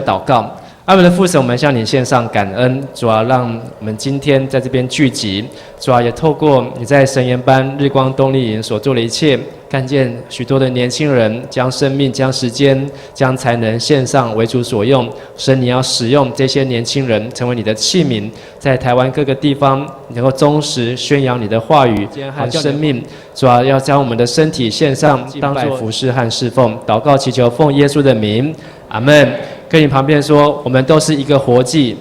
个祷告。爱我们的父神，我们向你献上感恩，主啊，让我们今天在这边聚集，主啊，也透过你在神研班日光冬令营所做的一切，看见许多的年轻人将生命、将时间、将才能献上为主所用。神，你要使用这些年轻人成为你的器皿，在台湾各个地方能够忠实宣扬你的话语和生命。主啊，要将我们的身体献上，当作服事和侍奉。祷告祈求，奉耶稣的名，阿们。跟你旁边说，我们都是一个活祭。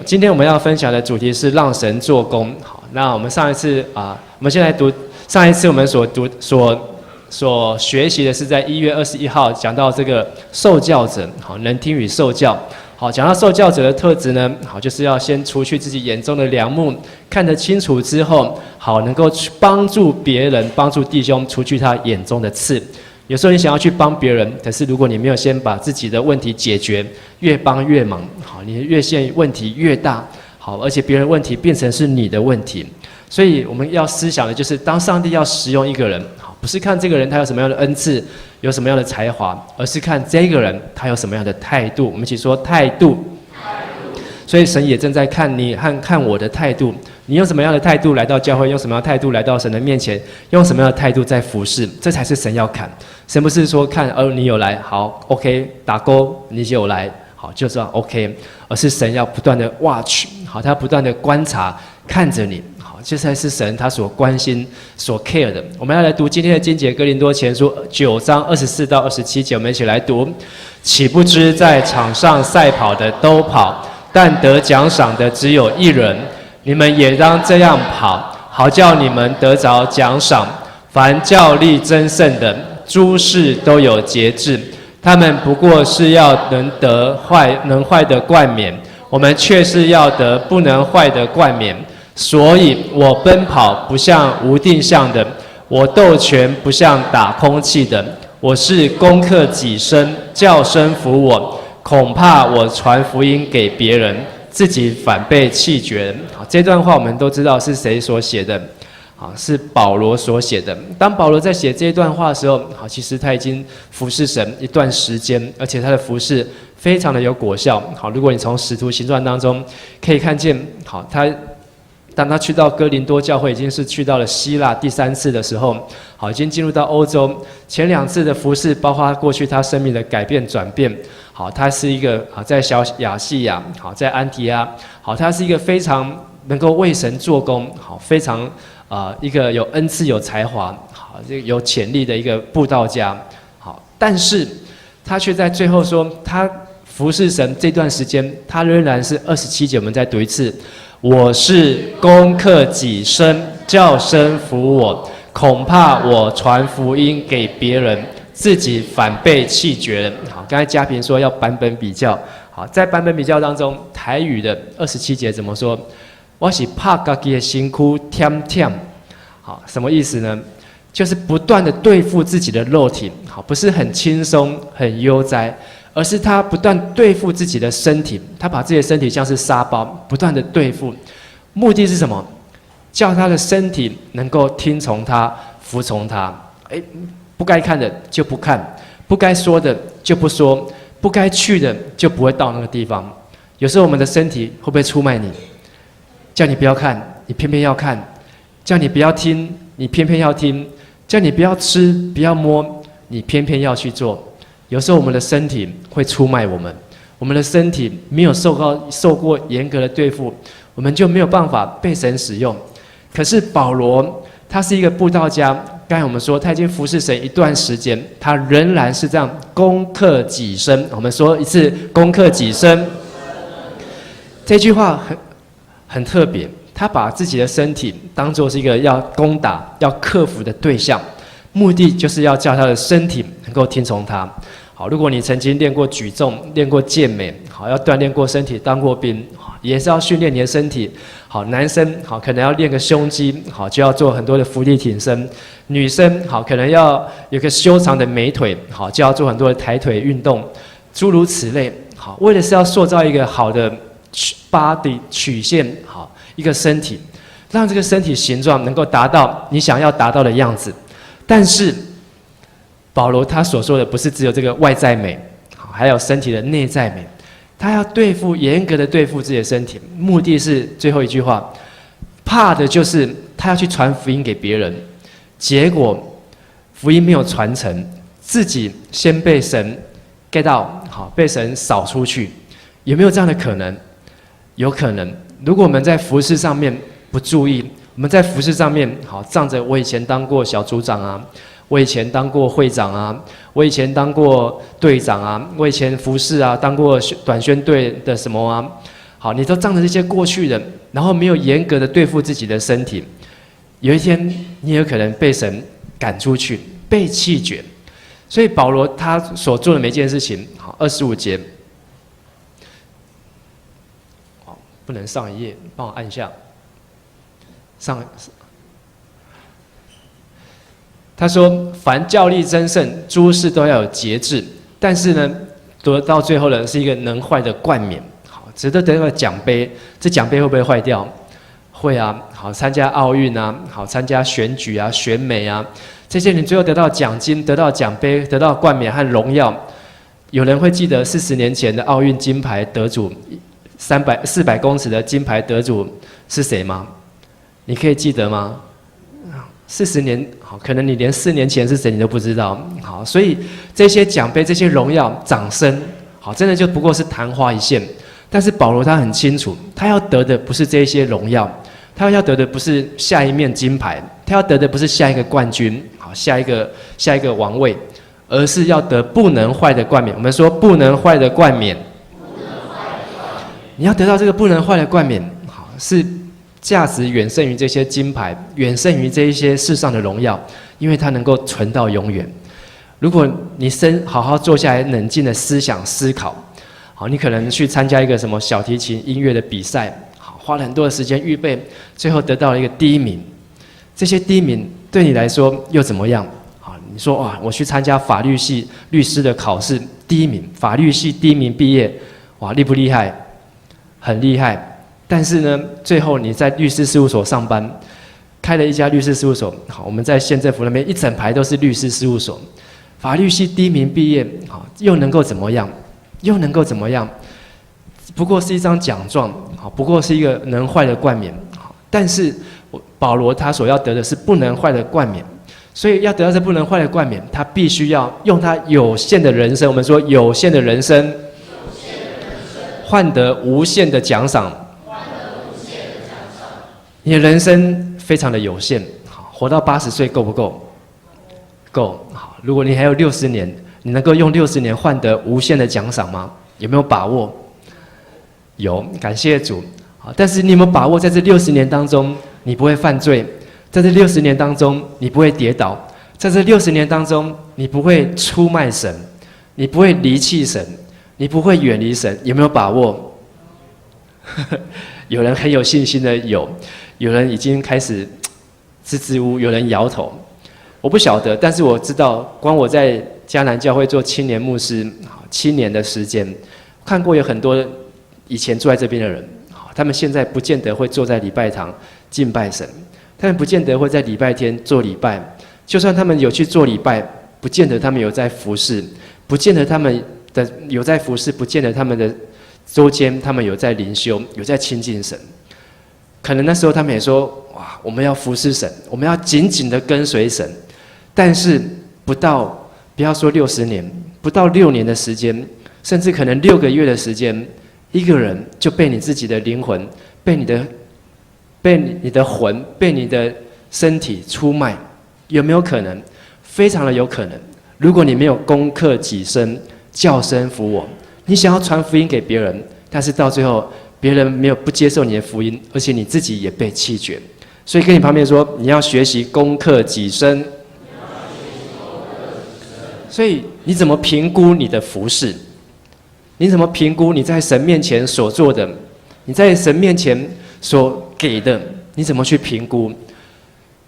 今天我们要分享的主题是让神做工。好，那我们上一次我们先来读上一次我们所学习的是在1月21号讲到这个受教者，好，能听与受教。好，讲到受教者的特质呢，好，就是要先除去自己眼中的梁木，看得清楚之后，好，能够去帮助别人，帮助弟兄除去他眼中的刺。有时候你想要去帮别人，可是如果你没有先把自己的问题解决，越帮越忙，好，你越陷问题越大，好，而且别人问题变成是你的问题。所以我们要思想的就是，当上帝要使用一个人，好，不是看这个人他有什么样的恩赐，有什么样的才华，而是看这个人他有什么样的态度。我们一起说态度。所以神也正在看你和看我的态度。你用什么样的态度来到教会？用什么样的态度来到神的面前？用什么样的态度在服侍？这才是神要看。神不是说看你有来，好 ，OK， 打勾，你就有来，好，就这样 OK， 而是神要不断的 watch， 好，他不断的观察，看着你，好，这才是神他所关心、所 care 的。我们要来读今天的经节，哥林多前书9章24到27节，我们一起来读。岂不知在场上赛跑的都跑，但得奖赏的只有一人。你们也当这样跑，好叫你们得着奖赏。凡较力争胜的，诸事都有节制，他们不过是要能坏的冠冕，我们却是要得不能坏的冠冕。所以我奔跑不像无定向的，我斗拳不像打空气的，我是攻克己身，叫身服我，恐怕我传福音给别人，自己反被弃绝。好，这段话我们都知道是谁所写的，好，是保罗所写的。当保罗在写这段话的时候，好，其实他已经服侍神一段时间，而且他的服侍非常的有果效。好，如果你从使徒行传当中可以看见，好，当他去到哥林多教会，已经是去到了希腊第3次的时候，好，已经进入到欧洲。前2次的服事，包括过去他生命的改变转变。好，他是一个在小亚细亚，好，在安提阿，好，他是一个非常能够为神做工，好，非常一个有恩赐、有才华，好，有潜力的一个布道家。好，但是他却在最后说，他服侍神这段时间，他仍然是27节，我们再读一次。我是攻克己身，叫身服我，恐怕我传福音给别人，自己反被弃绝了。好，刚才嘉平说要版本比较，好，在版本比较当中，台语的27节怎么说？我是怕自己的辛苦舔舔，好，什么意思呢？就是不断的对付自己的肉体，好，不是很轻松、很悠哉。而是他不断对付自己的身体，他把自己的身体像是沙包，不断的对付，目的是什么？叫他的身体能够听从他、服从他。不该看的就不看，不该说的就不说，不该去的就不会到那个地方。有时候我们的身体会不会出卖你？叫你不要看，你偏偏要看；叫你不要听，你偏偏要听；叫你不要吃、不要摸，你偏偏要去做。有时候我们的身体会出卖我们，我们的身体没有受过严格的对付，我们就没有办法被神使用。可是保罗他是一个布道家，刚才我们说他已经服侍神一段时间，他仍然是这样攻克己身。我们说一次攻克己身，这句话很特别，他把自己的身体当作是一个要攻打、要克服的对象。目的就是要叫他的身体能够听从他。好，如果你曾经练过举重、练过健美，好，要锻炼过身体、当过兵，也是要训练你的身体。好，男生好可能要练个胸肌，好就要做很多的伏地挺身；女生好可能要有个修长的美腿，好就要做很多的抬腿运动，诸如此类。好，为的是要塑造一个好的body曲线，好一个身体，让这个身体形状能够达到你想要达到的样子。但是保罗他所说的不是只有这个外在美，还有身体的内在美，他要严格的对付自己的身体，目的是最后一句话，怕的就是他要去传福音给别人，结果福音没有传成，自己先被神 get 到，好，被神扫出去，有没有这样的可能？有可能。如果我们在服事上面不注意，我们在服事上面，好，仗着我以前当过小组长啊，我以前当过会长啊，我以前当过队长啊，我以前服事啊，当过短宣队的什么啊，好，你都仗着这些过去的，然后没有严格的对付自己的身体，有一天你也有可能被神赶出去，被弃绝。所以保罗他所做的每一件事情，好，25节，好，不能上一页，帮我按一下。他说：“凡教力争胜，诸事都要有节制。但是呢，得到最后的是一个能坏的冠冕，好，值得得到奖杯。这奖杯会不会坏掉？会啊。好，参加奥运啊，好，参加选举啊、选美啊，这些你最后得到奖金、得到奖杯、得到冠冕和荣耀。有人会记得40年前的奥运金牌得主，400公尺的金牌得主是谁吗？你可以记得吗？40年，好，可能你连4年前是谁你都不知道。好，所以这些奖杯、这些荣耀、掌声，好，真的就不过是昙花一现。但是保罗他很清楚，他要得的不是这些荣耀，他要得的不是下一面金牌，他要得的不是下一个冠军，好，下一个王位，而是要得不能坏的冠冕。我们说不能坏的冠冕，你要得到这个不能坏的冠冕，好，是 价值远胜于这些金牌，远胜于这一些世上的荣耀，因为它能够存到永远。如果你好好坐下来，冷静的思想思考，好，你可能去参加一个什么小提琴音乐的比赛，好，花了很多的时间预备，最后得到了一个第1名。这些第1名对你来说又怎么样？好，你说哇，我去参加法律系律师的考试，第1名，法律系第1名毕业，哇，厉不厉害？很厉害。 但是呢，最后你在律师事务所上班，开了一家律师事务所。好，我们在县政府那边一整排都是律师事务所，法律系第1名毕业，好，又能够怎么样？又能够怎么样？不过是一张奖状，好，不过是一个能坏的冠冕。好，但是保罗他所要得的是不能坏的冠冕，所以要得到这不能坏的冠冕，他必须要用他有限的人生，我们说有限的人生，换得无限的奖赏。 你的人生非常的有限，好，活到80岁够不够？够。好，如果你还有60年，你能够用60年换得无限的奖赏吗？有没有把握？有，感谢主。好，但是你有没有把握，在这60年当中，你不会犯罪？在这60年当中，你不会跌倒？在这60年当中，你不会出卖神，你不会离弃神，你不会远离神？有没有把握？有人很有信心的有。 有人已经开始支支吾吾，有人摇头。我不晓得，但是我知道，光我在迦南教会做青年牧师7年的时间，看过有很多以前住在这边的人，他们现在不见得会坐在礼拜堂敬拜神，他们不见得会在礼拜天做礼拜。就算他们有去做礼拜，不见得他们有在服侍，不见得他们的有在服侍，不见得他们的周间他们有在灵修，有在亲近神。 可能那时候他们也说：“哇，我们要服侍神，我们要紧紧的跟随神。”但是不要说60年，不到6年的时间，甚至可能6个月的时间，一个人就被你自己的灵魂、被你的魂、被你的身体出卖，有没有可能？非常的有可能。如果你没有攻克己身，叫声服我，你想要传福音给别人，但是到最后。 别人没有不接受你的福音，而且你自己也被弃绝，所以跟你旁边说，你要学习攻克己身。所以你怎么评估你的服事？你怎么评估你在神面前所做的？你在神面前所给的？你怎么去评估？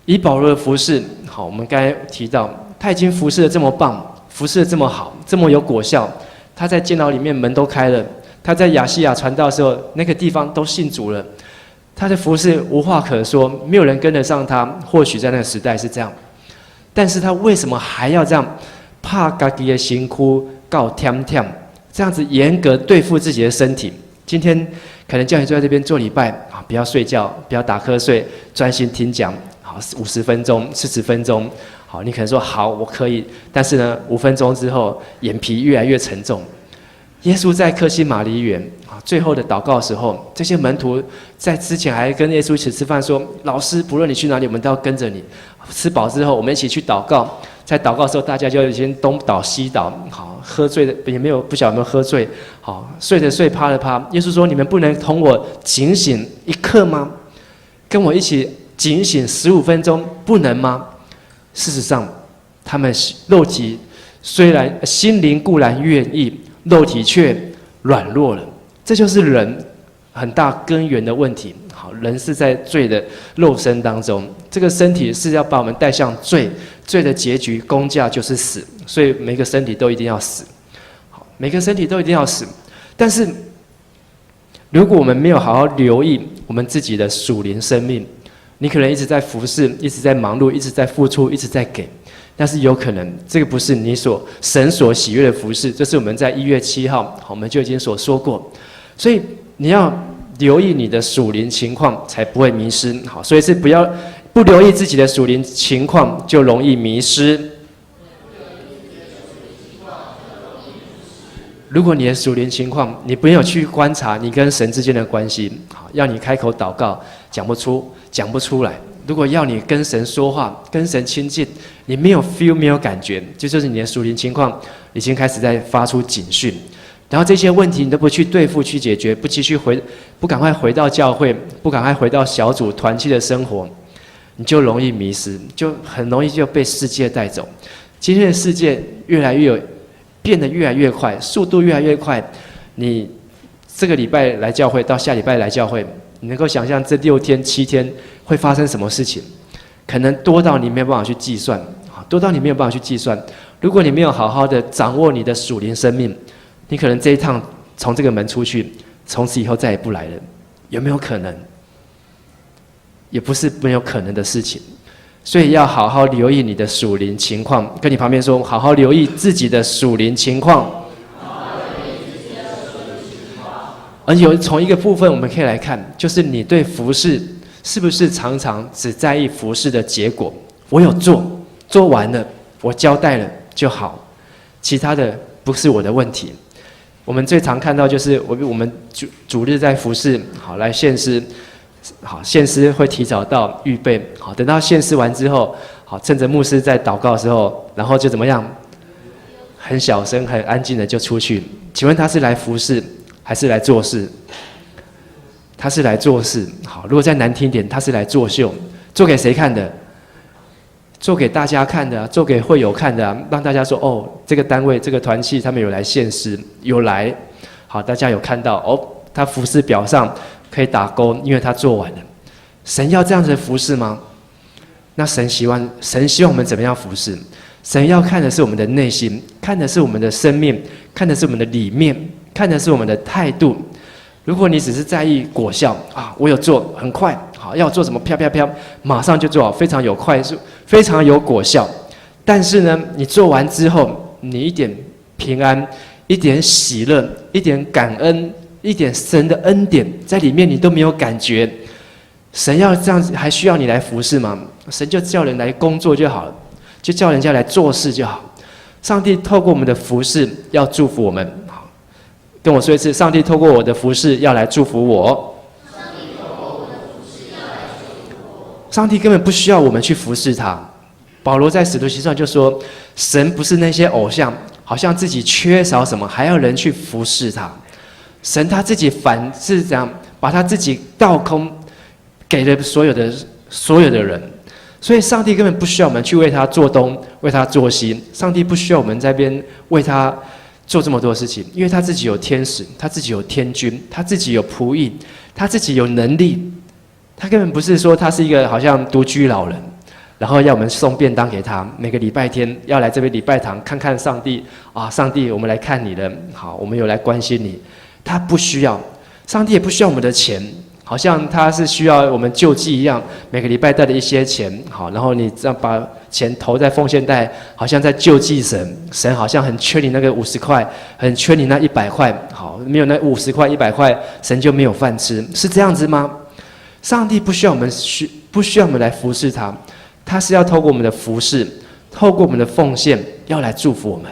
以保罗的服事，好，我们刚才提到，他已经服事的这么棒，服事的这么好，这么有果效，他在监牢里面门都开了。 他在亚细亚传道的时候，那个地方都信主了。他的服事无话可说，没有人跟得上他。或许在那个时代是这样，但是他为什么还要这样？怕自己的辛苦告天天，这样子严格对付自己的身体。今天可能叫你坐在这边做礼拜啊，不要睡觉，不要打瞌睡，专心听讲，好50分钟、40分钟，好，你可能说好，我可以，但是呢，5分钟之后眼皮越来越沉重。耶稣在客西马尼园啊，最后的祷告的时候，这些门徒在之前还跟耶稣一起吃饭，说：“老师，不论你去哪里，我们都要跟着你。”吃饱之后，我们一起去祷告。在祷告的时候，大家就已经东倒西倒，好，喝醉的也没有，不晓得有没有喝醉，好，睡的睡，趴的趴。耶稣说：“你们不能同我警醒1刻吗？跟我一起警醒15分钟，不能吗？”事实上，他们肉体虽然心灵固然愿意，肉体却软弱了。这就是人很大根源的问题。好，人是在罪的肉身当中，这个身体是要把我们带向罪，罪的结局工价就是死，所以每个身体都一定要死。好，每个身体都一定要死。但是，如果我们没有好好留意我们自己的属灵生命，你可能一直在服侍，一直在忙碌，一直在付出，一直在给，但是有可能这个不是你神所喜悦的服侍。这是我们在1月7号，我们就已经所说过。所以你要留意你的属灵情况，才不会迷失。好，所以是不留意自己的属灵情况，就容易迷失。如果你的属灵情况，你没有去观察你跟神之间的关系，好，要你开口祷告，讲不出来。如果要你跟神说话，跟神亲近，你没有 feel， 没有感觉，就是你的属灵情况已经开始在发出警讯。然后这些问题你都不去对付、去解决，不赶快回到教会，不赶快回到小组团契的生活，你就容易迷失，就很容易就被世界带走。今天的世界变得越来越快，速度越来越快。你这个礼拜来教会，到下礼拜来教会，你能够想象这6天、7天会发生什么事情？可能多到你没有办法去计算，如果你没有好好的掌握你的属灵生命，你可能这一趟从这个门出去，从此以后再也不来了。有没有可能？也不是没有可能的事情。所以要好好留意你的属灵情况，跟你旁边说，好好留意自己的属灵情况。而从一个部分我们可以来看，就是你对服事是不是常常只在意服事的结果？我有做完了，我交代了就好，其他的不是我的问题。我们最常看到就是我们主日在服事，好来献诗。好，献诗会提早到预备，好，等到献诗完之后，好，趁着牧师在祷告的时候，然后就怎么样，很小声、很安静的就出去。请问他是来服事还是来做事？他是来做事。好，如果再难听一点，他是来作秀，做给谁看的？做给大家看的，做给会友看的，让大家说哦，这个单位、这个团契他们有来献诗，有来，好，大家有看到哦，他服事表上可以打勾，因为他做完了。神要这样子的服事吗？那神希望我们怎么样服事？神要看的是我们的内心，看的是我们的生命，看的是我们的里面，看的是我们的态度。如果你只是在意果效啊，我有做很快，好，要做什么飘，马上就做好，非常有快速，非常有果效。但是呢，你做完之后，你一点平安，一点喜乐，一点感恩，一点神的恩典在里面，你都没有感觉。神要这样子，还需要你来服侍吗？神就叫人来工作就好了，就叫人家来做事就好。上帝透过我们的服侍要祝福我们。好，跟我说一次，上帝透过我的服侍要来祝福我。上帝根本不需要我们去服侍他。保罗在使徒行传就说，神不是那些偶像，好像自己缺少什么，还要人去服侍他。神他自己反是这样，把他自己倒空，给了所有的人。所以上帝根本不需要我们去为他做东，为他做西。上帝不需要我们在边为他做这么多事情，因为他自己有天使，他自己有天军，他自己有仆役，他自己有能力。他根本不是说他是一个好像独居老人，然后要我们送便当给他，每个礼拜天要来这边礼拜堂看看上帝啊，上帝，我们来看你了，好，我们有来关心你。他不需要，上帝也不需要我们的钱，好像他是需要我们救济一样，每个礼拜带了一些钱，好，然后你这样把钱投在奉献袋，好像在救济神，神好像很缺你那个50块，很缺你那100块，好，没有那50块100块，神就没有饭吃，是这样子吗？上帝不需要我们来服侍他，他是要透过我们的服侍，透过我们的奉献，要来祝福我们。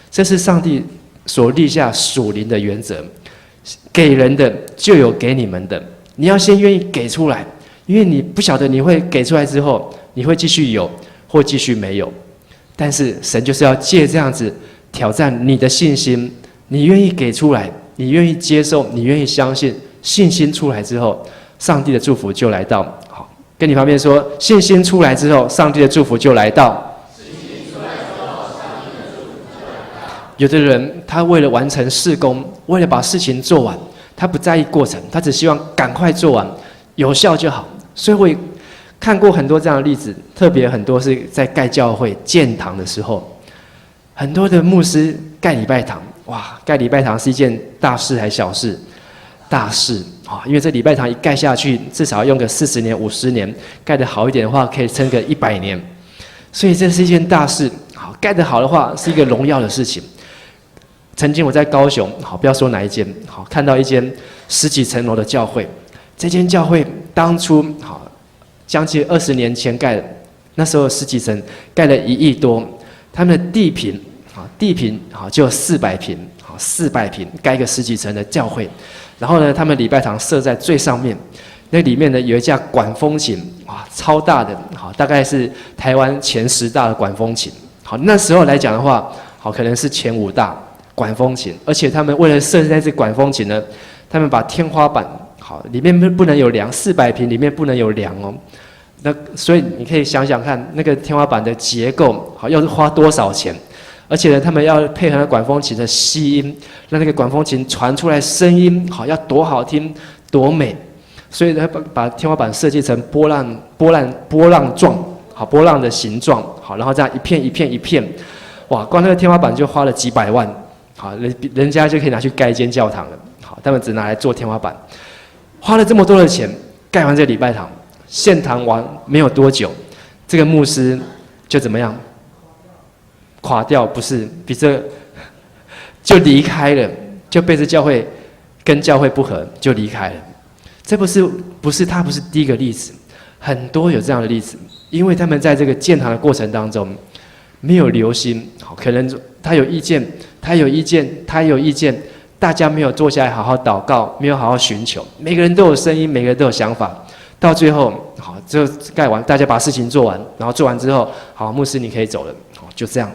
这是上帝所立下属灵的原则，给人的就有给你们的。你要先愿意给出来，因为你不晓得你会给出来之后，你会继续有或继续没有。但是神就是要借这样子挑战你的信心，你愿意给出来，你愿意接受，你愿意相信，信心出来之后，上帝的祝福就来到。好，跟你旁边说，信心出来之后，上帝的祝福就来到。有的人他为了完成事工，为了把事情做完，他不在意过程，他只希望赶快做完，有效就好。所以我看过很多这样的例子，特别很多是在盖教会建堂的时候，很多的牧师盖礼拜堂，哇，盖礼拜堂是一件大事还是小事？大事啊！因为这礼拜堂一盖下去，至少要用个40年、50年，盖得好一点的话，可以撑个100年，所以这是一件大事。好，盖得好的话，是一个荣耀的事情。曾经我在高雄，好，不要说哪一间，好，看到一间10几层楼的教会。这间教会当初好，将近20年前盖的，那时候10几层，盖了1亿多。他们的地坪就400坪，好，400坪盖一个10几层的教会。然后呢，他们礼拜堂设在最上面，那里面呢有一架管风琴，哇，超大的，好，大概是台湾前10大的管风琴。好，那时候来讲的话，好，可能是前5大。管风琴，而且他们为了设置那只管风琴呢，他们把天花板好，里面不能有梁，400坪里面不能有梁哦。那所以你可以想想看，那个天花板的结构好，要是花多少钱？而且呢，他们要配合管风琴的吸音，让那个管风琴传出来声音好，要多好听，多美。所以呢，把天花板设计成波浪状，好，波浪的形状，好，然后这样一片一片一片，哇，光那个天花板就花了几百万。好，人家就可以拿去盖一间教堂了。好，他们只拿来做天花板，花了这么多的钱盖完这个礼拜堂，献堂完没有多久，这个牧师就怎么样？垮掉，不是比这就离开了，就被这教会跟教会不合，就离开了。这不是他不是第一个例子，很多有这样的例子，因为他们在这个建堂的过程当中没有留心，好，可能他有意见。他有意见，大家没有坐下来好好祷告，没有好好寻求，每个人都有声音，每个人都有想法，到最后，好，就盖完，大家把事情做完，然后做完之后，好，牧师你可以走了，好，就这样。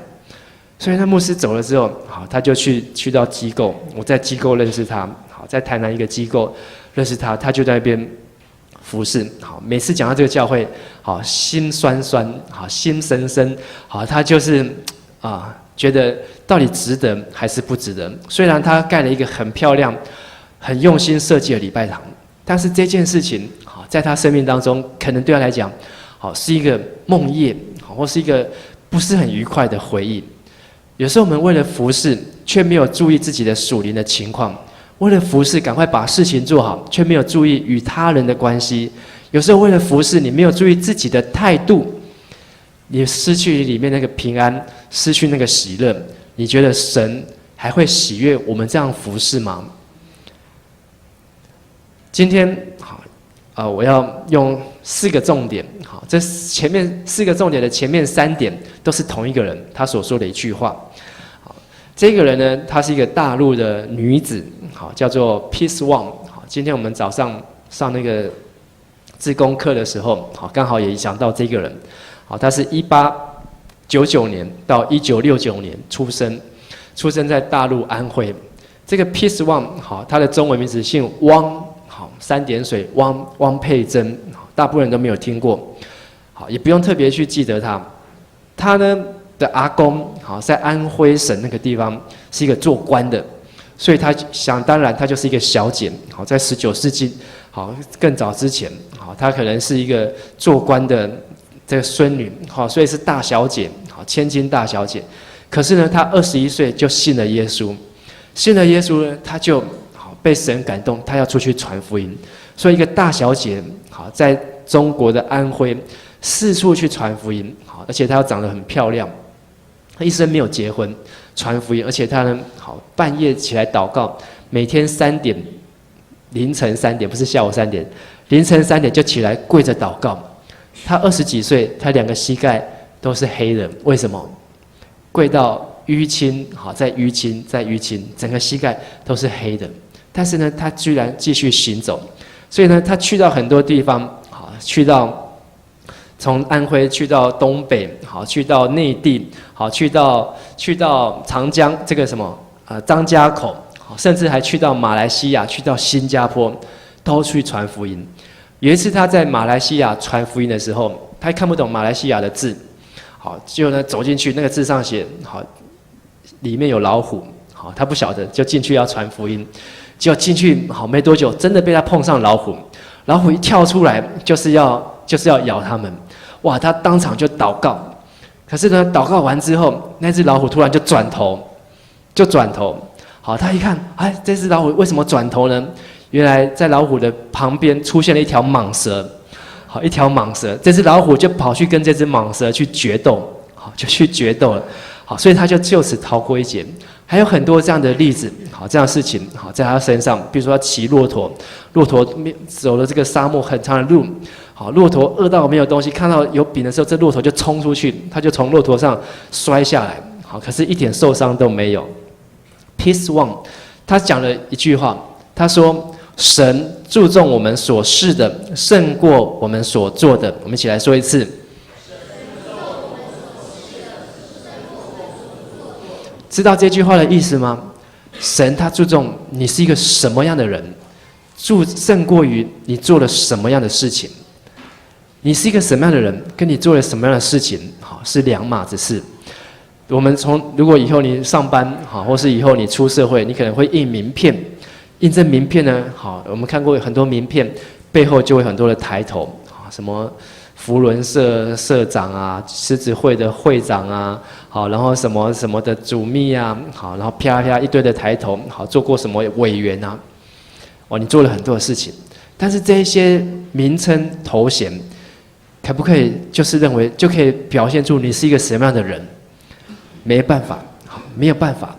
所以那牧师走了之后，好，他就去到机构，我在机构认识他，好，在台南一个机构认识他，他就在那边服侍，好，每次讲到这个教会，好，心酸酸，好，心深深，好，他就是觉得到底值得还是不值得？虽然他盖了一个很漂亮、很用心设计的礼拜堂，但是这件事情，好，在他生命当中，可能对他来讲，好，是一个梦魇，好，或是一个不是很愉快的回忆。有时候我们为了服侍，却没有注意自己的属灵的情况；为了服侍，赶快把事情做好，却没有注意与他人的关系。有时候为了服侍，你没有注意自己的态度。你失去里面那个平安，失去那个喜乐，你觉得神还会喜悦我们这样服侍吗？今天好，我要用4个重点，好，这前面4个重点的前面3点都是同一个人他所说的一句话。好，这个人呢，她是一个大陆的女子，好，叫做 Peace Wang。好，今天我们早上上那个志工课的时候，好，刚好也讲到这个人。好，他是1899年到1969年出生在大陆安徽。这个 Peace Wang， 好，他的中文名字姓汪，好，3点水汪佩珍，大部分人都没有听过，好，也不用特别去记得他。他呢的阿公，好，在安徽省那个地方是一个做官的，所以他想当然他就是一个小姐，好，在19世纪，好，更早之前，好，他可能是一个做官的。这个孙女，好，所以是大小姐，好，千金大小姐。可是呢，她21岁就信了耶稣，信了耶稣呢，她就好被神感动，她要出去传福音。所以一个大小姐，好，在中国的安徽四处去传福音，好，而且她又长得很漂亮，她一生没有结婚，传福音，而且她呢，好，半夜起来祷告，每天3点，凌晨3点，不是下午3点，凌晨3点就起来跪着祷告。她20几岁，她2个膝盖都是黑的，为什么？跪到淤青，好，再淤青，再淤青，整个膝盖都是黑的。但是呢，她居然继续行走。所以呢，他去到很多地方，好，去到从安徽去到东北，好，去到内地，好，去到长江这个什么张家口，好，甚至还去到马来西亚，去到新加坡，都去传福音。有一次他在马来西亚传福音的时候，他看不懂马来西亚的字，好，就呢走进去，那个字上写好，里面有老虎，好，他不晓得，就进去要传福音。结果进去好没多久，真的被他碰上老虎，老虎一跳出来就是要咬他们，哇！他当场就祷告，可是呢，祷告完之后，那只老虎突然就转头，好，他一看，哎，这只老虎为什么转头呢？原来在老虎的旁边出现了一条蟒蛇，好，一条蟒蛇，这只老虎就跑去跟这只蟒蛇去决斗，好，就去决斗了，好，所以他就此逃过一劫。还有很多这样的例子，好，这样的事情，好，在他身上，比如说他骑骆驼，骆驼走了这个沙漠很长的路，好，骆驼饿到没有东西，看到有饼的时候，这骆驼就冲出去，他就从骆驼上摔下来，好，可是一点受伤都没有。Peace One， 他讲了一句话，他说：“神注重我们所示的，胜过我们所做的。”我们一起来说一次。知道这句话的意思吗？神他注重你是一个什么样的人，胜过于你做了什么样的事情。你是一个什么样的人，跟你做了什么样的事情，好，是两码子事。我们如果以后你上班，好，或是以后你出社会，你可能会印名片，印这名片呢，好，我们看过很多名片背后就会很多的抬头，啊，什么福伦社社长啊，狮子会的会长啊，好，然后什么什么的主秘啊，好，然后啪啪一堆的抬头，好，做过什么委员啊，哦，你做了很多的事情，但是这一些名称头衔，可不可以就是认为就可以表现出你是一个什么样的人？没办法，好，没有办法，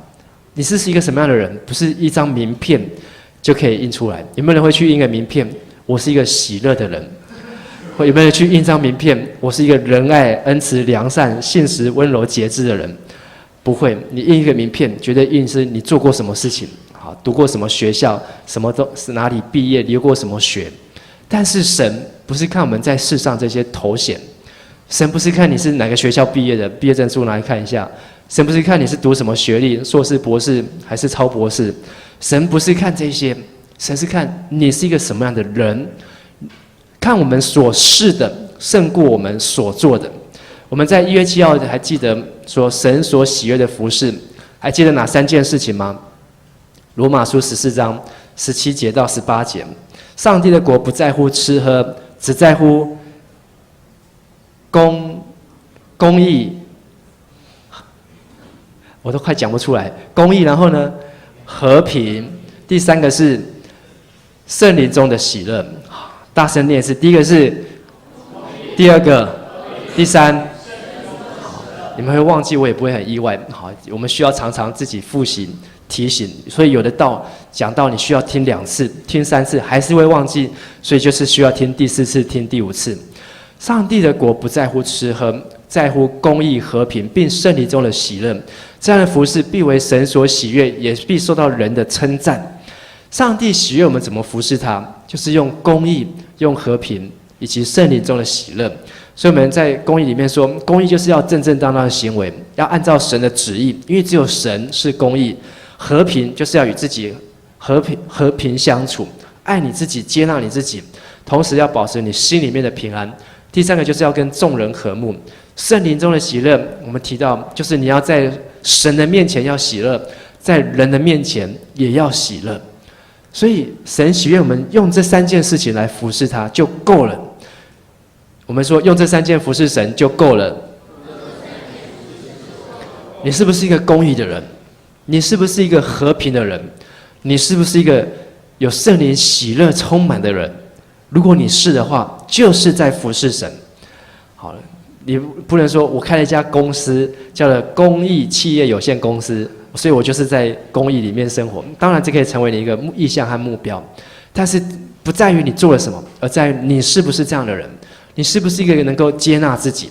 你是一个什么样的人，不是一张名片就可以印出来。有没有人会去印个名片？我是一个喜乐的人。有没有人去印张名片？我是一个仁爱、恩慈、良善、信实、温柔、节制的人。不会，你印一个名片，绝对印是你做过什么事情，好，读过什么学校，什么都是哪里毕业，留过什么学。但是神不是看我们在世上这些头衔，神不是看你是哪个学校毕业的，毕业证书拿来看一下。神不是看你是读什么学历，硕士、博士还是超博士。神不是看这些，神是看你是一个什么样的人。看我们所示的胜过我们所做的。我们在1月7号还记得说神所喜悦的服事，还记得哪3件事情吗？罗马书14章17节到18节，上帝的国不在乎吃喝，只在乎公义，我都快讲不出来。公义，然后呢，和平，第3个是圣灵中的喜乐。大声念一次，第一个是，第2个，第3，好，你们会忘记，我也不会很意外。好，我们需要常常自己复习提醒，所以有的讲到你需要听2次、听3次，还是会忘记，所以就是需要听第4次、听第5次。上帝的国不在乎吃喝，在乎公义、和平，并圣灵中的喜乐。这样的服事必为神所喜悦，也必受到人的称赞。上帝喜悦我们怎么服侍他，就是用公义、用和平以及圣灵中的喜乐。所以我们在公义里面说，公义就是要正正当当的行为，要按照神的旨意，因为只有神是公义。和平就是要与自己和平相处，爱你自己，接纳你自己，同时要保持你心里面的平安。第3个就是要跟众人和睦。圣灵中的喜乐，我们提到就是你要在神的面前要喜乐，在人的面前也要喜乐。所以神喜悦我们用这3件事情来服侍他就够了。我们说用这3件服侍神就够了。你是不是一个公义的人？你是不是一个和平的人？你是不是一个有圣灵喜乐充满的人？如果你是的话，就是在服侍神。好了，你不能说我开了一家公司，叫了公益企业有限公司，所以我就是在公益里面生活。当然，这可以成为你一个意向和目标，但是不在于你做了什么，而在于你是不是这样的人。你是不是一个能够接纳自己？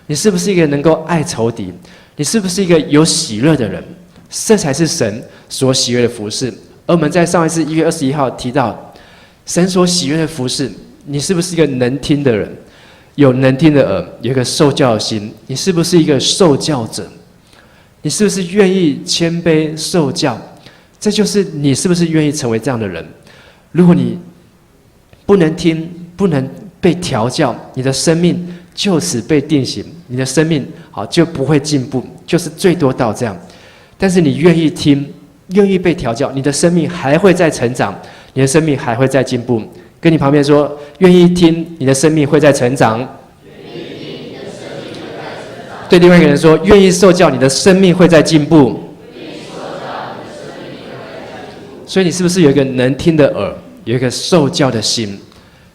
你是不是一个能够爱仇敌？你是不是一个有喜乐的人？这才是神所喜悦的服事。而我们在上一次1月21号提到，神所喜悦的服事，你是不是一个能听的人？有能听的耳，有一个受教的心。你是不是一个受教者？你是不是愿意谦卑受教？这就是你是不是愿意成为这样的人？如果你不能听，不能被调教，你的生命就此被定型，你的生命好就不会进步，就是最多到这样。但是你愿意听，愿意被调教，你的生命还会再成长，你的生命还会再进步。跟你旁边说，愿意听，你的生命会再成长。对另外一个人说，愿意受教，你的生命会再进步。所以你是不是有一个能听的耳，有一个受教的心？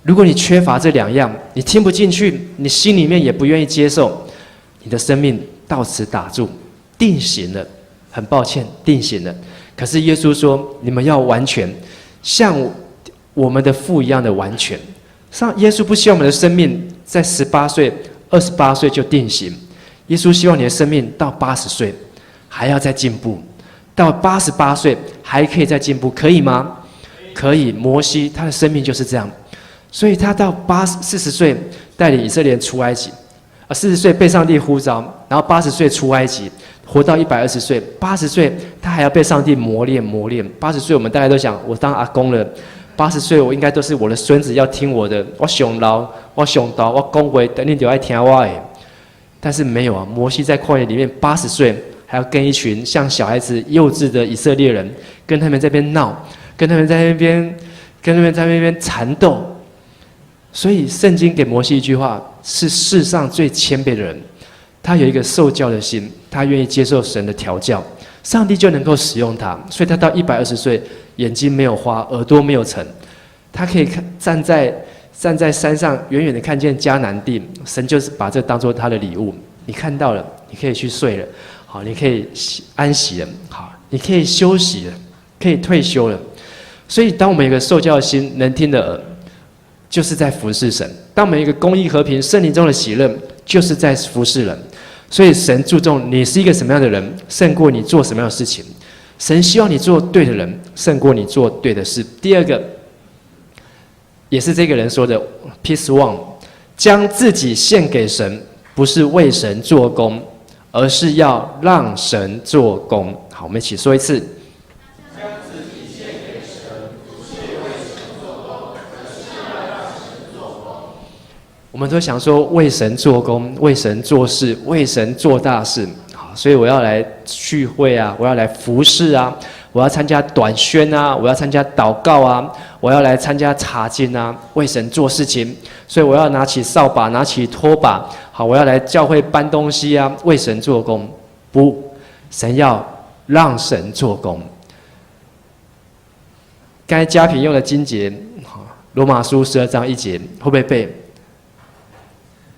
如果你缺乏这2样，你听不进去，你心里面也不愿意接受，你的生命到此打住，定型了。很抱歉，定型了。可是耶稣说，你们要完全，像我们的父一样的完全。耶稣不希望我们的生命在18岁、28岁就定型。耶稣希望你的生命到80岁还要再进步，到88岁还可以再进步，可以吗？可以。摩西他的生命就是这样。所以他到40岁带领以色列人出埃及，40岁被上帝呼召，然后80岁出埃及，活到120岁，80岁他还要被上帝磨练。80岁我们大概都想，我当阿公了，80岁我应该都是我的孙子要听我的，我上老，我上道，我讲话等你就爱听我的。但是没有啊，摩西在旷野里面80岁还要跟一群像小孩子幼稚的以色列人，跟他们在那边闹，跟他们在那边缠斗。所以圣经给摩西一句话，是世上最谦卑的人，他有一个受教的心，他愿意接受神的调教，上帝就能够使用他。所以他到120岁，眼睛没有花，耳朵没有尘，他可以站在山上，远远的看见迦南地，神就是把这当作他的礼物。你看到了，你可以去睡了，好，你可以安息了，好，你可以休息了，可以退休了。所以当我们有一个受教的心，能听的耳，就是在服侍神。当我们有一个公义和平圣灵中的喜乐，就是在服侍人。所以神注重你是一个什么样的人，胜过你做什么样的事情。神希望你做对的人，胜过你做对的事。第二个，也是这个人说的 Peace One， 将自己献给神，不是为神做工，而是要让神做工。好，我们一起说一次。我们都想说为神做工，为神做事，为神做大事。好，所以我要来聚会啊，我要来服侍啊，我要参加短宣啊，我要参加祷告啊，我要来参加查经啊，为神做事情。所以我要拿起扫把，拿起拖把，好，我要来教会搬东西啊，为神做工。不，神要让神做工。刚才嘉平用的经节，罗马书12章1节，会不会背？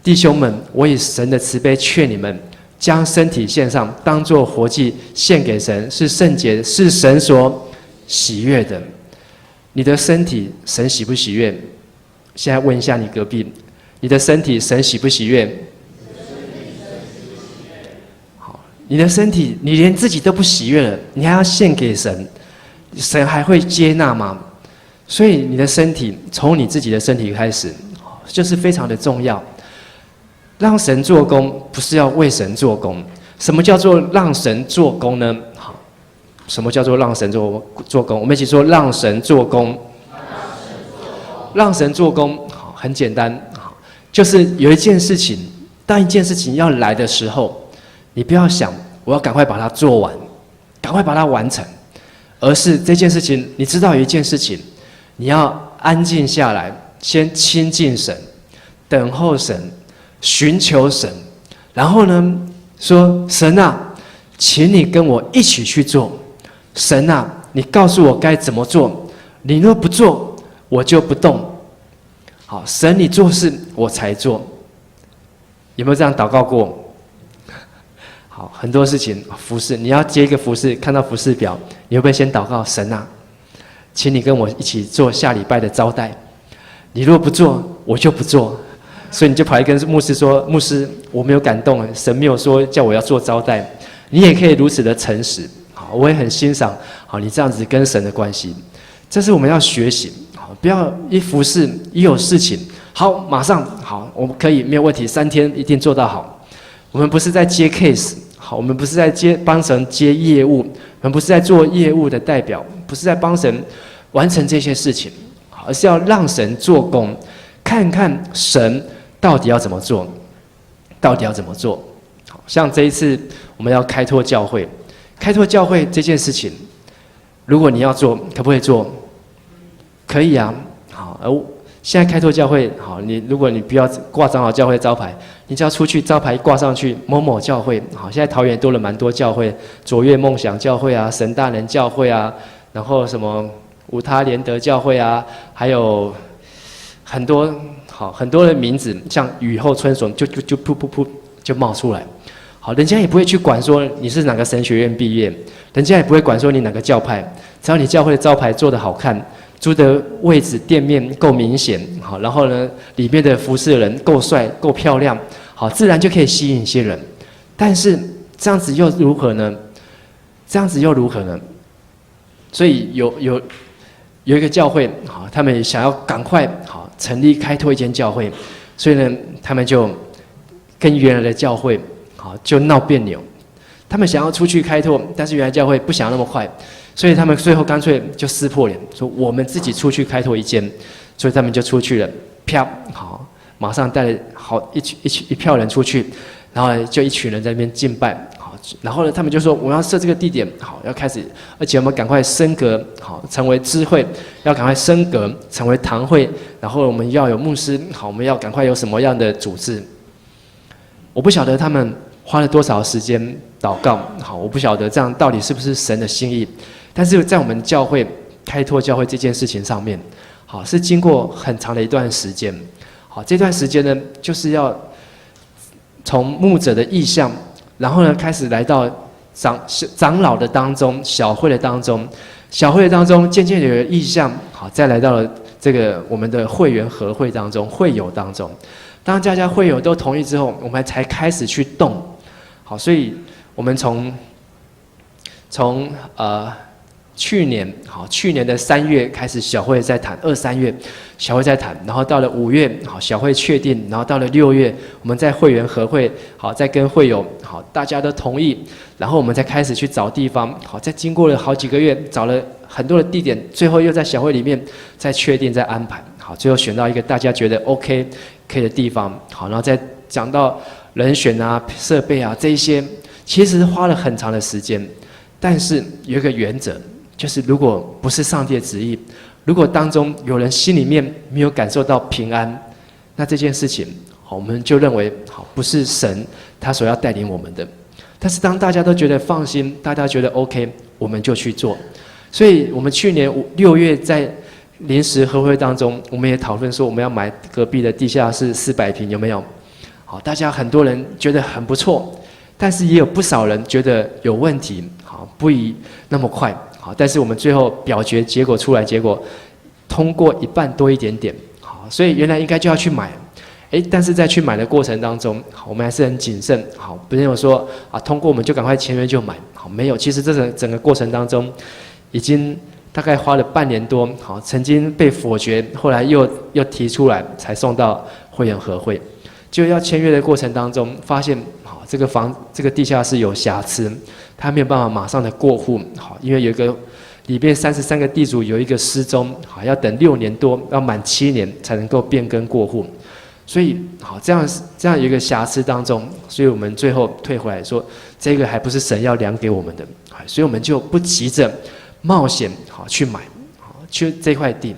弟兄们，我以神的慈悲劝你们，将身体献上，当作活祭，献给神，是圣洁，是神所喜悦的。你的身体，神喜不喜悦？现在问一下你隔壁，你的身体，神喜不喜悦？好，你的身体，你连自己都不喜悦了，你还要献给神，神还会接纳吗？所以你的身体，从你自己的身体开始，就是非常的重要。让神做工，不是要为神做工。什么叫做让神做工呢？好，什么叫做让神做工？我们一起说：让神做工。让神做工，好，很简单，好，就是有一件事情，当一件事情要来的时候，你不要想我要赶快把它做完，赶快把它完成，而是这件事情，你知道有一件事情，你要安静下来，先亲近神，等候神。寻求神，然后呢，说神啊，请你跟我一起去做。神啊，你告诉我该怎么做，你若不做，我就不动。好，神你做事我才做，有没有这样祷告过？好，很多事情服侍，你要接一个服侍，看到服侍表，你会不会先祷告神啊，请你跟我一起做下礼拜的招待？你如果不做，我就不做。所以你就跑来跟牧师说：“牧师，我没有感动，神没有说叫我要做招待。”你也可以如此的诚实。好，我也很欣赏好你这样子跟神的关系，这是我们要学习。好，不要一服侍一有事情，好马上好，我们可以没有问题，3天一定做到好。我们不是在接 case， 好，我们不是在帮神接业务，我们不是在做业务的代表，不是在帮神完成这些事情，而是要让神做工，看看神到底要怎么做，到底要怎么做？好像这一次我们要开拓教会，开拓教会这件事情，如果你要做，可不可以做？可以啊。好，而现在开拓教会，好，如果你不要挂长老教会招牌，你只要出去招牌挂上去某某教会。好，现在桃园多了蛮多教会，卓越梦想教会啊，神大人教会啊，然后什么无他连德教会啊，还有很多。好，很多的名字像雨后春笋就噗噗噗就冒出来。好，人家也不会去管说你是哪个神学院毕业，人家也不会管说你哪个教派，只要你教会的招牌做得好看，租的位置店面够明显，好，然后呢里面的服侍的人够帅够漂亮，好，自然就可以吸引一些人。但是这样子又如何呢？这样子又如何呢？所以有一个教会，好，他们想要赶快好成立开拓一间教会，所以呢，他们就跟原来的教会好就闹别扭。他们想要出去开拓，但是原来教会不想那么快，所以他们最后干脆就撕破脸，说我们自己出去开拓一间，所以他们就出去了，啪，好，马上带了好一票人出去，然后就一群人在那边敬拜。然后呢，他们就说我们要设这个地点，好，要开始，而且我们赶快升格，好，成为支会，要赶快升格成为堂会，然后我们要有牧师，好，我们要赶快有什么样的组织？我不晓得他们花了多少时间祷告，好，我不晓得这样到底是不是神的心意，但是在我们教会开拓教会这件事情上面，好，是经过很长的一段时间，好，这段时间呢，就是要从牧者的意向。然后呢，开始来到长老的当中，小会的当中，小会的当中渐渐有了意向，好，再来到了这个我们的会员合会当中，会友当中。当家会友都同意之后，我们才开始去动，好，所以我们从去年的3月开始，小会在谈，2、3月小会在谈，然后到了5月，好，小会确定，然后到了6月，我们在会员合会，好，再跟会友，好，大家都同意，然后我们再开始去找地方，好，再经过了好几个月，找了很多的地点，最后又在小会里面再确定、再安排，好，最后选到一个大家觉得 OK 可以的地方，好，然后再讲到人选啊、设备啊这一些，其实花了很长的时间，但是有一个原则。就是如果不是上帝的旨意，如果当中有人心里面没有感受到平安，那这件事情，好，我们就认为好不是神他所要带领我们的。但是当大家都觉得放心，大家觉得 OK， 我们就去做。所以我们去年6月在临时合会当中，我们也讨论说我们要买隔壁的地下室400平，有没有？好，大家很多人觉得很不错，但是也有不少人觉得有问题，好，不宜那么快。好，但是我们最后表决结果出来，结果通过一半多一点点。好，所以原来应该就要去买，但是在去买的过程当中，好，我们还是很谨慎。好，不是有说啊，通过我们就赶快签约就买。好，没有，其实这整个过程当中，已经大概花了半年多。好，曾经被否决，后来又提出来，才送到会员合会。就要签约的过程当中，发现好，这个地下室有瑕疵。他没有办法马上的过户，好，因为有一个里面33个地主有一个失踪，好，要等6年多，要满7年才能够变更过户，所以好这样有一个瑕疵当中，所以我们最后退回来说，这个还不是神要量给我们的，所以我们就不急着冒险好去买，好去这块地，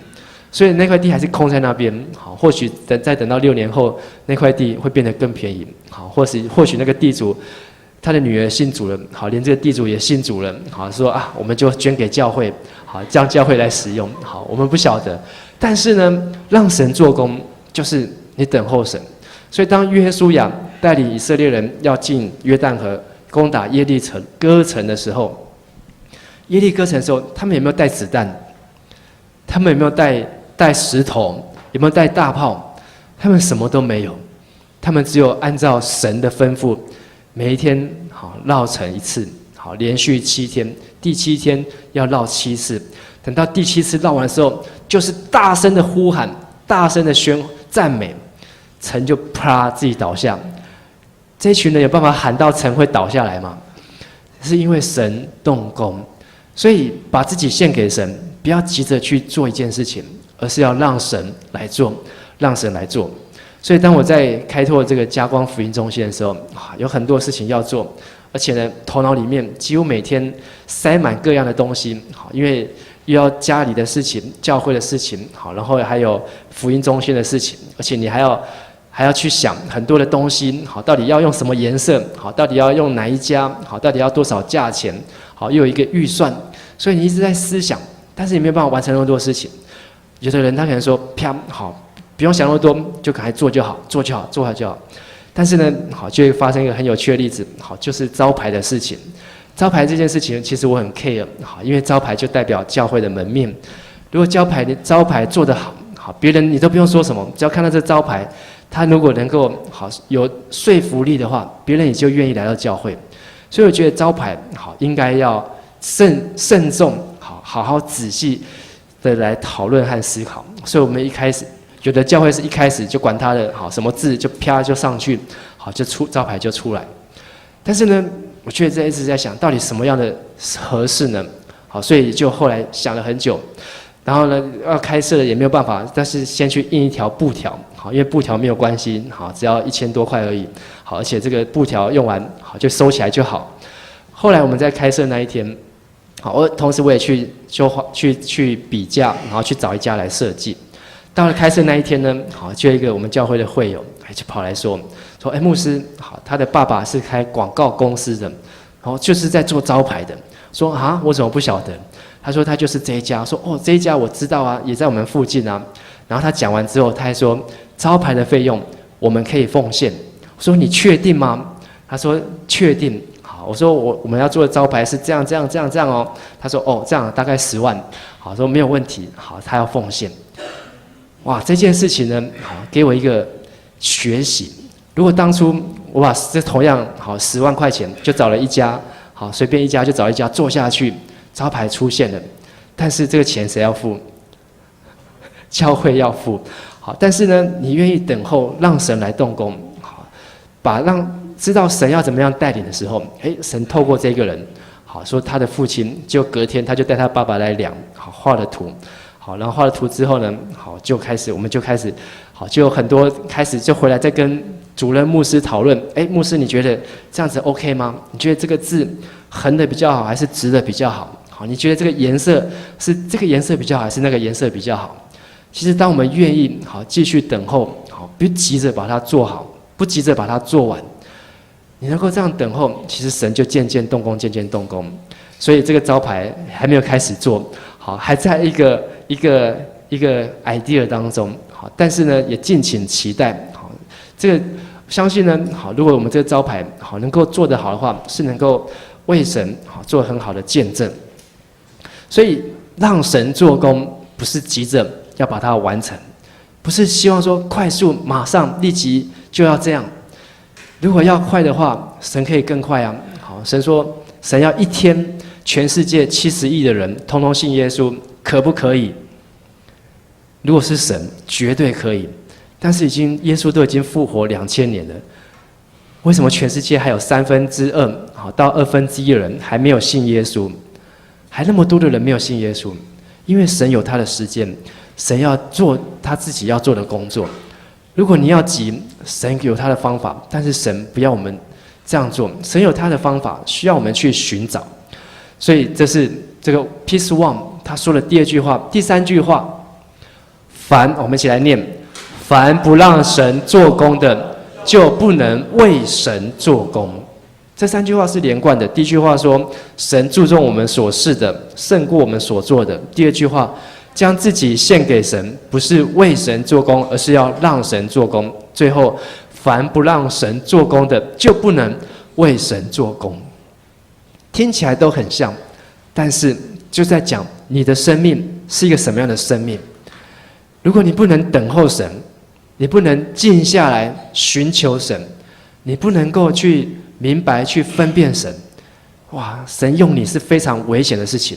所以那块地还是空在那边，好，或许再等到6年后，那块地会变得更便宜，好，或许那个地主。他的女儿信主了，好，连这个地主也信主了，好，说啊，我们就捐给教会，好，让教会来使用，好，我们不晓得，但是呢，让神做工，就是你等候神。所以当约书亚带领以色列人要进约旦河攻打耶利哥城的时候，耶利哥城的时候，他们有没有带子弹？他们有没有带石头？有没有带大炮？他们什么都没有，他们只有按照神的吩咐，每一天好绕城一次，好连续7天，第7天要绕7次。等到第7次绕完的时候，就是大声的呼喊，大声的赞美，城就啪自己倒下。这一群人有办法喊到城会倒下来吗？是因为神动工，所以把自己献给神，不要急着去做一件事情，而是要让神来做，让神来做。所以当我在开拓这个嘉光福音中心的时候，有很多事情要做，而且呢，头脑里面几乎每天塞满各样的东西，因为又要家里的事情、教会的事情，好，然后还有福音中心的事情，而且你还要去想很多的东西，好，到底要用什么颜色，好，到底要用哪一家，好，到底要多少价钱，好，又有一个预算，所以你一直在思想，但是你没有办法完成那么多事情。有的人他可能说，啪，好，不用想那么多，就赶快做就好，做好就好。但是呢，好，就会发生一个很有趣的例子，好，就是招牌的事情。招牌这件事情，其实我很 care， 好，因为招牌就代表教会的门面。如果招牌做得好，好，别人你都不用说什么，只要看到这招牌，他如果能够好有说服力的话，别人也就愿意来到教会。所以我觉得招牌好应该要慎重，好好仔细的来讨论和思考。所以我们一开始有的教会是一开始就管他的好什么字就啪就上去，好就招牌就出来。但是呢，我却一直在想到底什么样的合适呢？好，所以就后来想了很久。然后呢，要开设也没有办法，但是先去印一条布条，好，因为布条没有关系，好，只要1000多块而已，好，而且这个布条用完，好就收起来就好。后来我们在开设那一天，好，同时我也去比价，然后去找一家来设计。到了开设那一天呢，好，就有一个我们教会的会友，就跑来说，牧师，好，他的爸爸是开广告公司的，然后就是在做招牌的，说啊，我怎么不晓得？他说他就是这一家，说哦这一家我知道啊，也在我们附近啊。然后他讲完之后，他还说招牌的费用我们可以奉献。我说你确定吗？他说确定。好，我说我们要做的招牌是这样哦。他说哦这样大概10万。好，说没有问题。好，他要奉献。哇，这件事情呢，好给我一个学习。如果当初我把这同样好10万块钱就找了一家，好随便一家就找一家做下去。招牌出现了，但是这个钱谁要付？教会要付。好，但是呢，你愿意等候，让神来动工，好，知道神要怎么样带领的时候，神透过这个人，好说他的父亲，就隔天他就带他爸爸来量，好画了图，好，然后画了图之后呢，好我们就开始，好就有很多开始就回来再跟主任牧师讨论，牧师你觉得这样子 OK 吗？你觉得这个字横的比较好，还是直的比较好？好，你觉得这个颜色是这个颜色比较好，还是那个颜色比较好？其实，当我们愿意好继续等候，好不急着把它做好，不急着把它做完，你能够这样等候，其实神就渐渐动工，渐渐动工。所以这个招牌还没有开始做，好，还在一个 idea 当中，好，但是呢，也敬请期待，好，这个相信呢，好，如果我们这个招牌好能够做得好的话，是能够为神好做很好的见证。所以让神做工，不是急着要把它完成，不是希望说快速马上立即就要这样。如果要快的话，神可以更快啊。好，神说神要一天全世界70亿的人通通信耶稣，可不可以？如果是神，绝对可以。但是耶稣都已经复活2000年了，为什么全世界还有2/3好到1/2的人还没有信耶稣？还那么多的人没有信耶稣，因为神有他的时间，神要做他自己要做的工作。如果你要急，神有他的方法，但是神不要我们这样做，神有他的方法，需要我们去寻找。所以这是这个 Peace One 他说的第2句话，第3句话，我们一起来念：凡不让神做工的，就不能为神做工。这3句话是连贯的。第一句话说，神注重我们所事的，胜过我们所做的。第2句话，将自己献给神，不是为神做工，而是要让神做工。最后，凡不让神做工的，就不能为神做工。听起来都很像，但是就在讲你的生命是一个什么样的生命。如果你不能等候神，你不能静下来寻求神，你不能够去明白去分辨神，哇，神用你是非常危险的事情，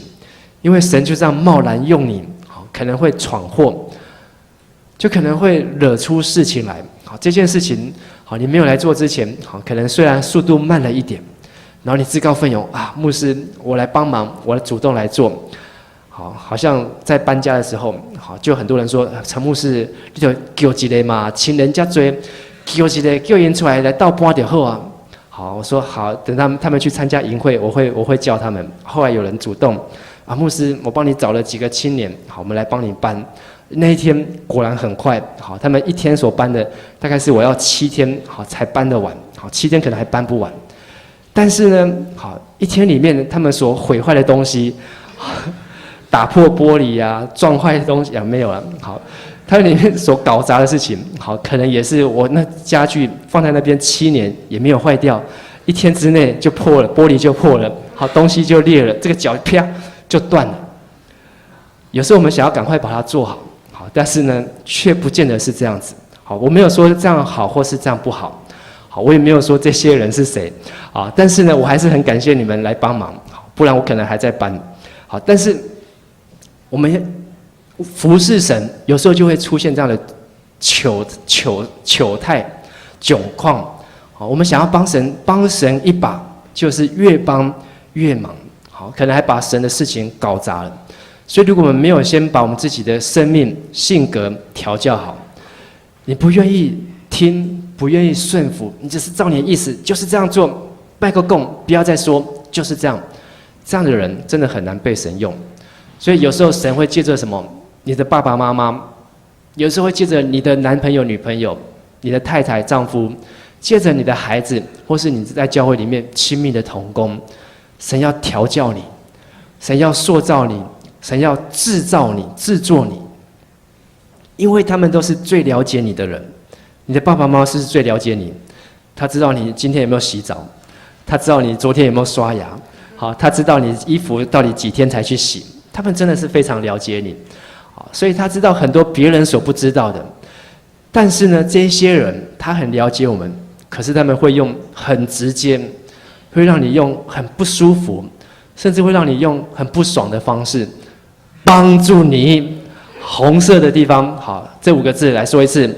因为神就这样贸然用你，可能会闯祸，就可能会惹出事情来。好，这件事情，好，你没有来做之前，好，可能虽然速度慢了一点，然后你自告奋勇啊，牧师，我来帮忙，我主动来做。好像在搬家的时候，好，就很多人说，陈牧师，你就叫一个嘛，请人家追，叫一个叫人出来倒搬就好啊。好，我说好，等他们去参加营会，我会叫他们。后来有人主动，啊，牧师，我帮你找了几个青年，好，我们来帮你搬。那一天果然很快，好，他们一天所搬的，大概是我要7天，好才搬得完，好，7天可能还搬不完。但是呢，好，一天里面他们所毁坏的东西，打破玻璃啊，撞坏的东西啊，没有了。好，他们里面所搞砸的事情，好，可能也是我那家具放在那边7年也没有坏掉，一天之内就破了，玻璃就破了，好，东西就裂了，这个脚啪就断了。有时候我们想要赶快把它做好，好，但是呢，却不见得是这样子。好，我没有说这样好或是这样不好，好，我也没有说这些人是谁，啊，但是呢，我还是很感谢你们来帮忙，好，不然我可能还在搬。好，但是我们服侍神，有时候就会出现这样的糗态、窘况。好，我们想要帮神一把，就是越帮越忙。好，可能还把神的事情搞砸了。所以，如果我们没有先把我们自己的生命、性格调教好，你不愿意听，不愿意顺服，你只是照你的意思，就是这样做，拜个供，不要再说，就是这样。这样的人真的很难被神用。所以有时候神会借着什么？你的爸爸妈妈，有时候会借着你的男朋友、女朋友、你的太太、丈夫，借着你的孩子，或是你在教会里面亲密的同工，神要调教你，神要塑造你，神要制造你、制作你，因为他们都是最了解你的人。你的爸爸妈妈是最了解你，他知道你今天有没有洗澡，他知道你昨天有没有刷牙，好，他知道你衣服到底几天才去洗。他们真的是非常了解你，所以他知道很多别人所不知道的。但是呢，这些人他很了解我们，可是他们会用很直接，会让你用很不舒服，甚至会让你用很不爽的方式帮助你。红色的地方，好，这5个字来说一次，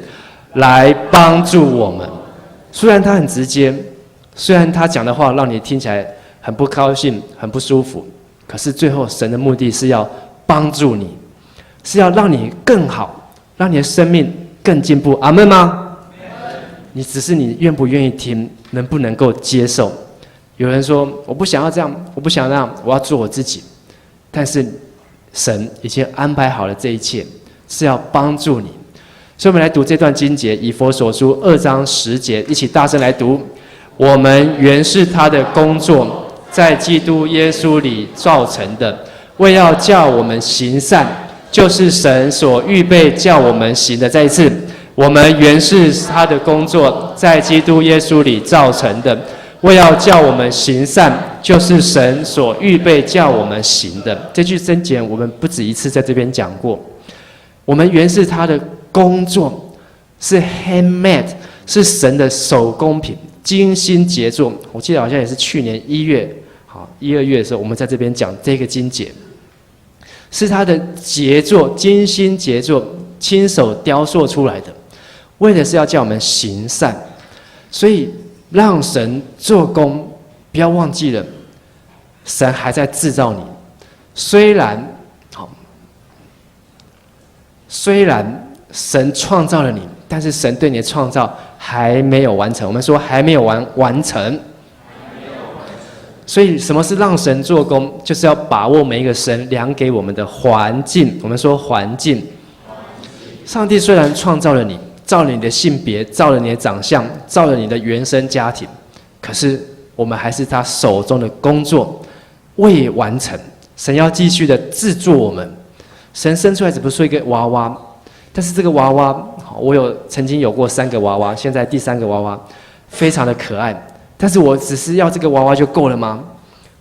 来帮助我们。虽然他很直接，虽然他讲的话让你听起来很不高兴、很不舒服。可是最后，神的目的是要帮助你，是要让你更好，让你的生命更进步。阿们吗？你只是你愿不愿意听，能不能够接受？有人说我不想要这样，我不想那样，我要做我自己。但是神已经安排好了这一切，是要帮助你。所以我们来读这段经节，以弗所书2章10节，一起大声来读：我们原是他的工作，在基督耶稣里造成的，为要叫我们行善，就是神所预备叫我们行的。再一次，我们原是他的工作，在基督耶稣里造成的，为要叫我们行善，就是神所预备叫我们行的。这句箴言我们不止一次在这边讲过。我们原是他的工作，是 handmade， 是神的手工品，精心杰作。我记得好像也是去年1月。1、2月的时候，我们在这边讲这个经节，是他的杰作，精心杰作，亲手雕塑出来的，为的是要叫我们行善。所以让神做工，不要忘记了，神还在制造你。虽然神创造了你，但是神对你的创造还没有完成。我们说还没有完成。所以什么是让神做工？就是要把握每一个神量给我们的环境。我们说环境，上帝虽然创造了你，造了你的性别，造了你的长相，造了你的原生家庭，可是我们还是他手中的工作未完成。神要继续的制作我们，神生出来只不过是一个娃娃，但是这个娃娃，我曾经有过3个娃娃，现在第3个娃娃非常的可爱。但是我只是要这个娃娃就够了吗？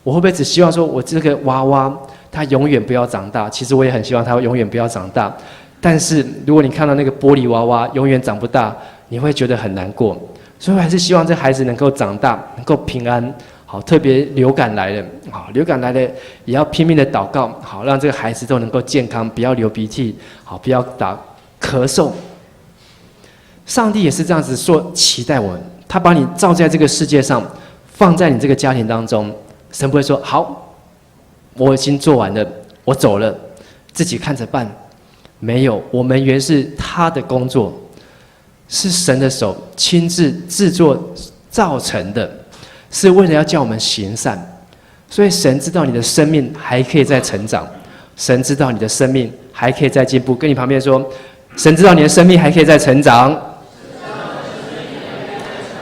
我会不会只希望说我这个娃娃它永远不要长大？其实我也很希望它永远不要长大。但是如果你看到那个玻璃娃娃永远长不大，你会觉得很难过。所以我还是希望这孩子能够长大，能够平安。好，特别流感来了，好，流感来了也要拼命的祷告，好，让这个孩子都能够健康，不要流鼻涕，好，不要打咳嗽。上帝也是这样子说，期待我们，他把你造在这个世界上，放在你这个家庭当中，神不会说好，我已经做完了，我走了，自己看着办。没有，我们原是他的工作，是神的手亲自制作造成的。是为了要叫我们行善，所以神知道你的生命还可以再成长，神知道你的生命还可以再进步。跟你旁边说，神知道你的生命还可以再成长，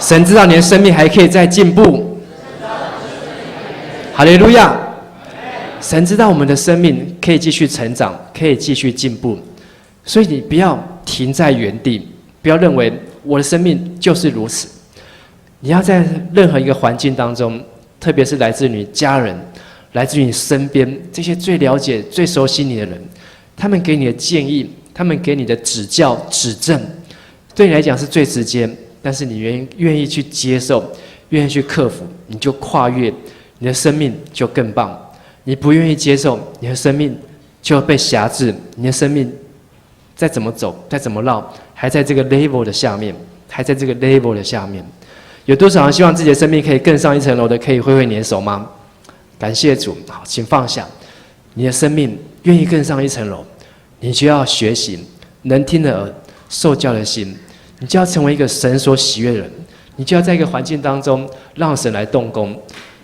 神知道你的生命还可以再进步。哈利路亚！神知道我们的生命可以继续成长，可以继续进步，所以你不要停在原地，不要认为我的生命就是如此。你要在任何一个环境当中，特别是来自你家人、来自于你身边这些最了解、最熟悉你的人，他们给你的建议、他们给你的指教、指正，对你来讲是最直接，但是你愿意去接受、愿意去克服，你就跨越，你的生命就更棒。你不愿意接受，你的生命就被辖制，你的生命再怎么走、再怎么绕，还在这个 level 的下面，还在这个 level 的下面。有多少人希望自己的生命可以更上一层楼的？可以挥挥你的手吗？感谢主，好，请放下。你的生命愿意更上一层楼，你就要学习能听的耳、受教的心，你就要成为一个神所喜悦的人。你就要在一个环境当中让神来动工，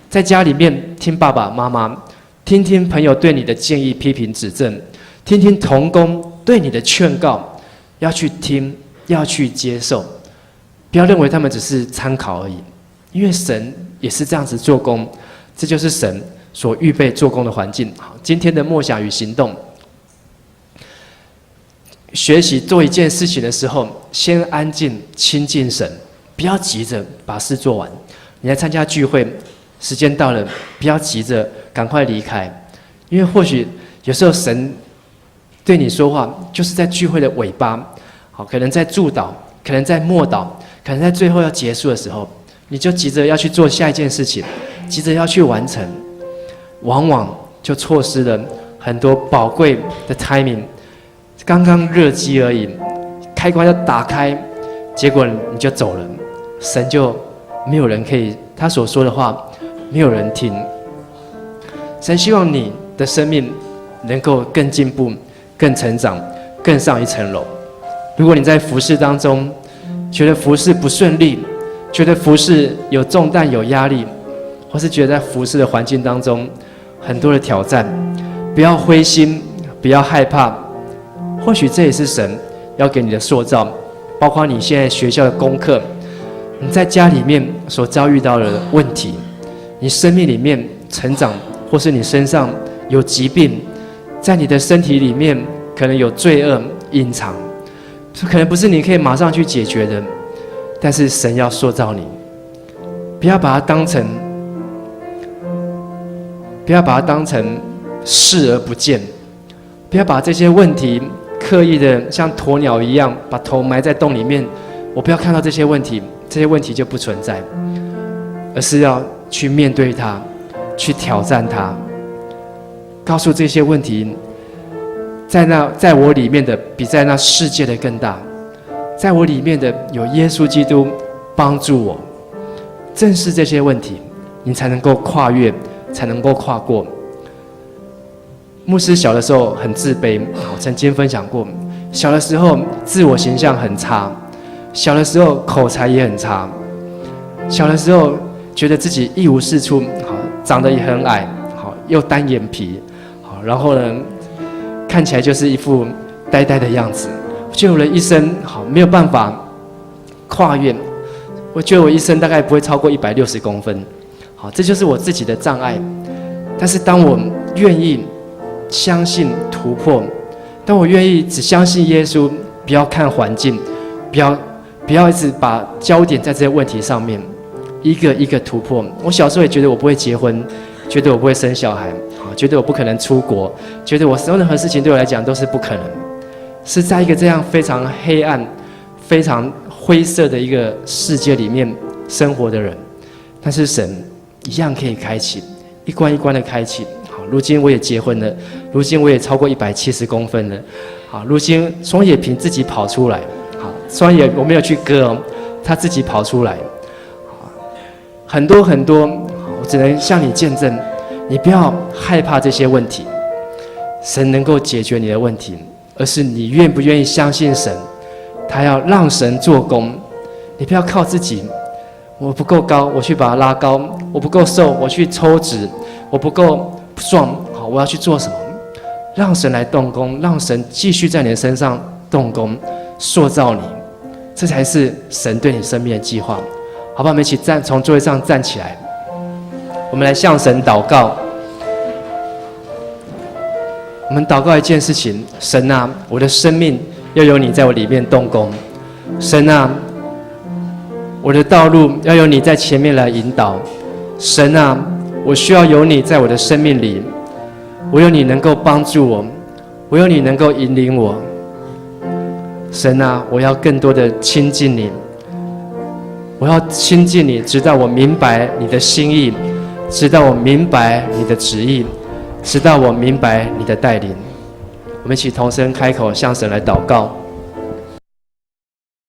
在家里面听爸爸妈妈，听听朋友对你的建议、批评、指正，听听同工对你的劝告，要去听，要去接受。不要认为他们只是参考而已，因为神也是这样子做工，这就是神所预备做工的环境。好，今天的默想与行动，学习做一件事情的时候，先安静亲近神，不要急着把事做完。你来参加聚会，时间到了，不要急着赶快离开，因为或许有时候神对你说话，就是在聚会的尾巴，好，可能在祝祷，可能在默祷。可能在最后要结束的时候，你就急着要去做下一件事情，急着要去完成，往往就错失了很多宝贵的 timing。刚刚热机而已，开关要打开，结果你就走了，神就没有人可以，他所说的话没有人听。神希望你的生命能够更进步、更成长、更上一层楼。如果你在服事当中，觉得服事不顺利，觉得服事有重担有压力，或是觉得在服事的环境当中很多的挑战，不要灰心，不要害怕。或许这也是神要给你的塑造，包括你现在学校的功课，你在家里面所遭遇到的问题，你生命里面成长，或是你身上有疾病，在你的身体里面可能有罪恶隐藏。可能不是你可以马上去解决的，但是神要塑造你，不要把它当成视而不见，不要把这些问题刻意的像鸵鸟一样把头埋在洞里面，我不要看到这些问题，这些问题就不存在，而是要去面对它，去挑战它，告诉这些问题。在我里面的比在那世界的更大，在我里面的有耶稣基督帮助我，正视这些问题，你才能够跨越，才能够跨过。牧师小的时候很自卑，我曾经分享过，小的时候自我形象很差，小的时候口才也很差，小的时候觉得自己一无是处，好，长得也很矮，好，又单眼皮，好，然后呢，看起来就是一副呆呆的样子。我觉得我的一生好没有办法跨越，我觉得我一生大概不会超过160公分。好，这就是我自己的障碍。但是当我愿意相信突破，当我愿意只相信耶稣，不要看环境，不要一直把焦点在这些问题上面，一个一个突破。我小时候也觉得我不会结婚，觉得我不会生小孩，觉得我不可能出国，觉得我任何事情对我来讲都是不可能。是在一个这样非常黑暗、非常灰色的一个世界里面生活的人，但是神一样可以开启，一关一关的开启。好，如今我也结婚了，如今我也超过170公分了。好，如今双眼凭自己跑出来。好，双眼我没有去割哦，他自己跑出来。很多很多，我只能向你见证，你不要害怕这些问题，神能够解决你的问题，而是你愿不愿意相信神，他要让神做工。你不要靠自己，我不够高，我去把它拉高；我不够瘦，我去抽脂；我不够壮，好，我要去做什么？让神来动工，让神继续在你的身上动工，塑造你，这才是神对你生命的计划。好吧，我们一起从座位上站起来，我们来向神祷告。我们祷告一件事情：神啊，我的生命要有你在我里面动工；神啊，我的道路要有你在前面来引导；神啊，我需要有你在我的生命里，唯有你能够帮助我，唯有你能够引领我。神啊，我要更多的亲近你，我要亲近你，直到我明白你的心意，直到我明白你的旨意，直到我明白你的带领。我们一起同声开口向神来祷告。